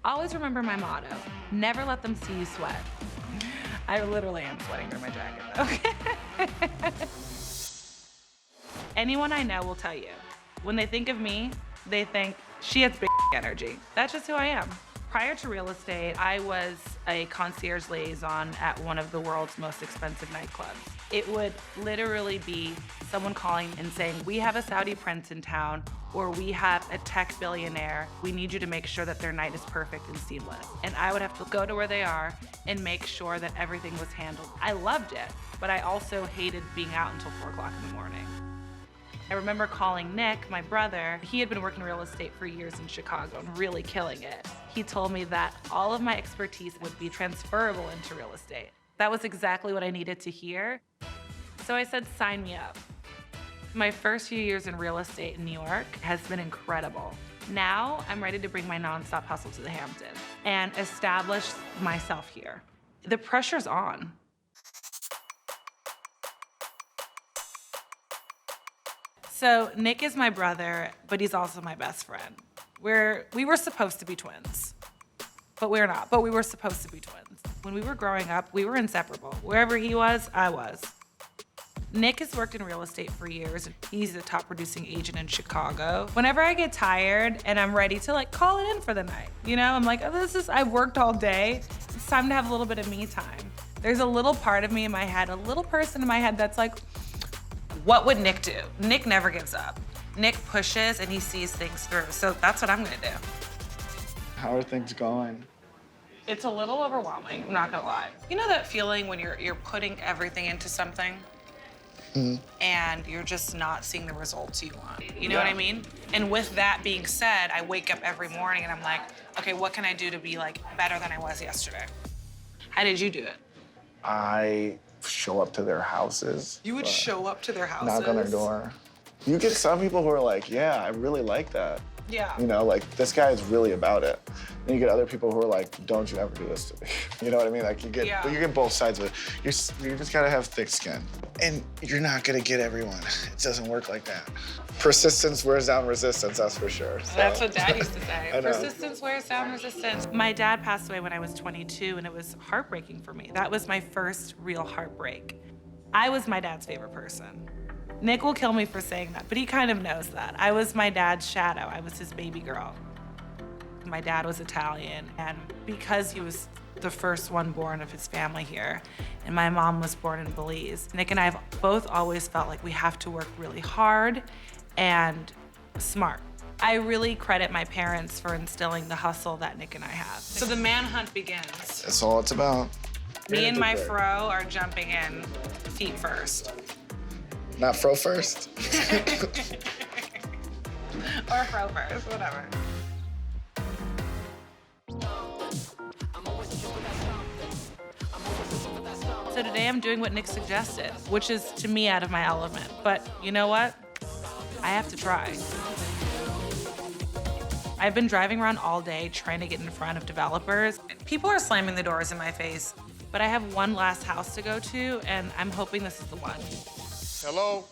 Always remember my motto, never let them see you sweat. I literally am sweating through my jacket, though. Anyone I know will tell you, when they think of me, they think she has big energy. That's just who I am. Prior to real estate, I was a concierge liaison at one of the world's most expensive nightclubs. It would literally be someone calling and saying, we have a Saudi prince in town, or we have a tech billionaire. We need you to make sure that their night is perfect and seamless. And I would have to go to where they are and make sure that everything was handled. I loved it, but I also hated being out until 4 o'clock in the morning. I remember calling Nick, my brother. He had been working real estate for years in Chicago and really killing it. He told me that all of my expertise would be transferable into real estate. That was exactly what I needed to hear. So I said, sign me up. My first few years in real estate in New York has been incredible. Now I'm ready to bring my nonstop hustle to the Hamptons and establish myself here. The pressure's on. So Nick is my brother, but he's also my best friend. We were supposed to be twins, but we're not, but we were supposed to be twins. When we were growing up, we were inseparable. Wherever he was, I was. Nick has worked in real estate for years. He's a top producing agent in Chicago. Whenever I get tired and I'm ready to call it in for the night, I'm like, oh, I've worked all day. It's time to have a little bit of me time. There's a little part of me in my head, a little person in my head that's like, what would Nick do? Nick never gives up. Nick pushes and he sees things through. So that's what I'm gonna do. How are things going? It's a little overwhelming, I'm not gonna lie. You know that feeling when you're putting everything into something and you're just not seeing the results you want? You know what I mean? And with that being said, I wake up every morning and I'm like, okay, what can I do to be better than I was yesterday? How did you do it? I show up to their houses. You would show up to their houses? Knock on their door. You get some people who are like, yeah, I really like that. Yeah. This guy is really about it. And you get other people who are like, don't you ever do this to me. You know what I mean? You get both sides of it. You just gotta have thick skin. And you're not gonna get everyone. It doesn't work like that. Persistence wears down resistance, that's for sure. So. That's what Dad used to say. I know. Persistence wears down resistance. My dad passed away when I was 22, and it was heartbreaking for me. That was my first real heartbreak. I was my dad's favorite person. Nick will kill me for saying that, but he kind of knows that. I was my dad's shadow. I was his baby girl. My dad was Italian, and because he was the first one born of his family here, and my mom was born in Belize, Nick and I have both always felt like we have to work really hard and smart. I really credit my parents for instilling the hustle that Nick and I have. So the manhunt begins. That's all it's about. Me and my fro are jumping in feet first. Not fro first? Or fro first, whatever. So today I'm doing what Nick suggested, which is to me out of my element. But you know what? I have to try. I've been driving around all day trying to get in front of developers. People are slamming the doors in my face, but I have one last house to go to, and I'm hoping this is the one. Hello?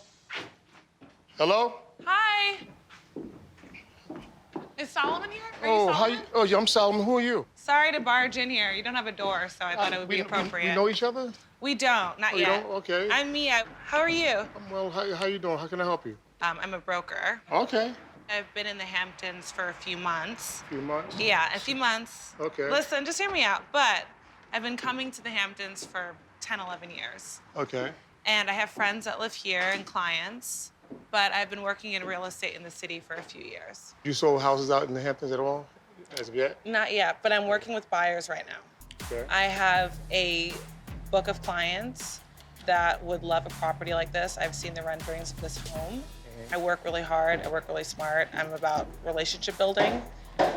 Hello? Hi. Is Solomon here? Are Oh, you Solomon? yeah, I'm Solomon. Who are you? Sorry to barge in here. You don't have a door, so I thought it would be appropriate. We know each other? We don't, not You yet. don't? Okay. I'm Mia. How are you? I'm well. How you doing? How can I help you? I'm a broker. Okay. I've been in the Hamptons for a few months. A few months? Yeah, a few months. Okay. Listen, just hear me out. But I've been coming to the Hamptons for 10, 11 years. Okay. And I have friends that live here and clients, but I've been working in real estate in the city for a few years. You sold houses out in the Hamptons at all, as of yet? Not yet, but I'm working with buyers right now. Okay. I have a book of clients that would love a property like this. I've seen the renderings of this home. I work really hard, I work really smart. I'm about relationship building,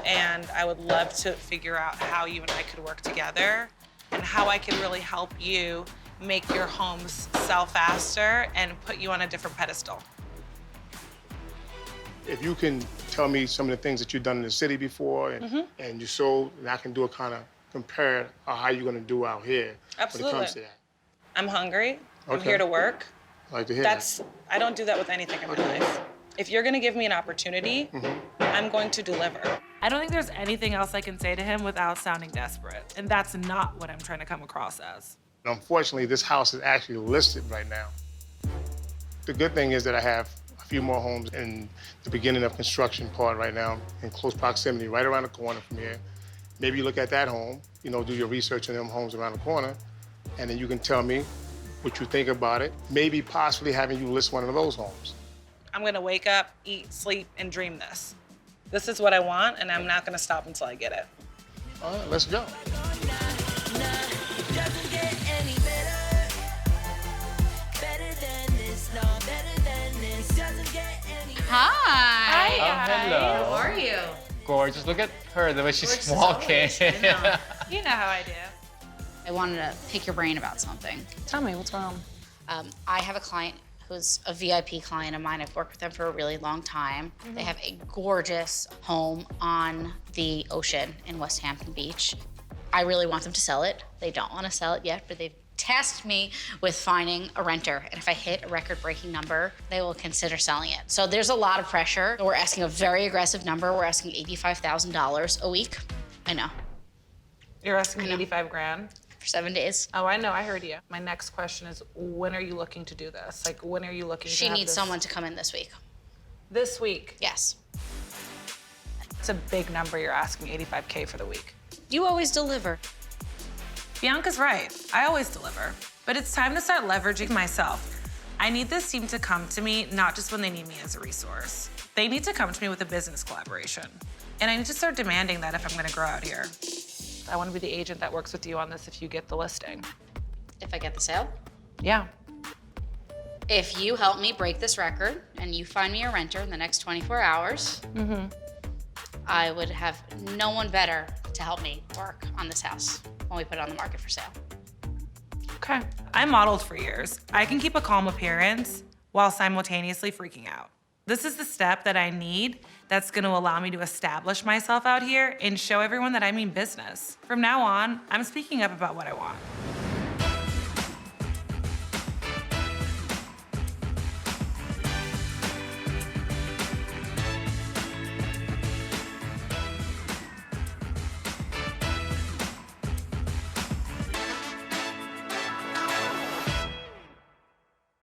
and I would love to figure out how you and I could work together and how I can really help you make your homes sell faster and put you on a different pedestal. If you can tell me some of the things that you've done in the city before and you sold, and I can do a kind of compare how you're going to do out here Absolutely. when it comes to that. I'm hungry. I'm Okay. here to work. I like to hear that. I don't do that with anything in my life. If you're gonna give me an opportunity, I'm going to deliver. I don't think there's anything else I can say to him without sounding desperate. And that's not what I'm trying to come across as. Unfortunately, this house is actually listed right now. The good thing is that I have a few more homes in the beginning of construction part right now in close proximity, right around the corner from here. Maybe you look at that home, you know, do your research on them homes around the corner, and then you can tell me what you think about it. Maybe possibly having you list one of those homes. I'm gonna wake up, eat, sleep, and dream this. This is what I want, and I'm not gonna stop until I get it. All right, let's go. Hi. Hello. How are you? Gorgeous. Look at her, the way she's Gorgeous walking. always. I know. You know how I do. I wanted to pick your brain about something. Tell me, what's wrong? I have a client who's a VIP client of mine. I've worked with them for a really long time. They have a gorgeous home on the ocean in West Hampton Beach. I really want them to sell it. They don't want to sell it yet, but they've tasked me with finding a renter. And if I hit a record-breaking number, they will consider selling it. So there's a lot of pressure. We're asking a very aggressive number. We're asking $85,000 a week. I know. You're asking 85 grand? For 7 days. Oh, I know, I heard you. My next question is, when are you looking to do this? Like, when are you looking to She have needs this? someone to come in this week. This week? Yes. It's a big number you're asking, 85K for the week. You always deliver. Bianca's right, I always deliver. But it's time to start leveraging myself. I need this team to come to me, not just when they need me as a resource. They need to come to me with a business collaboration. And I need to start demanding that if I'm gonna grow out here. I want to be the agent that works with you on this if you get the listing. If I get the sale? Yeah. If you help me break this record and you find me a renter in the next 24 hours, I would have no one better to help me work on this house when we put it on the market for sale. Okay. I modeled for years. I can keep a calm appearance while simultaneously freaking out. This is the step that I need that's gonna allow me to establish myself out here and show everyone that I mean business. From now on, I'm speaking up about what I want.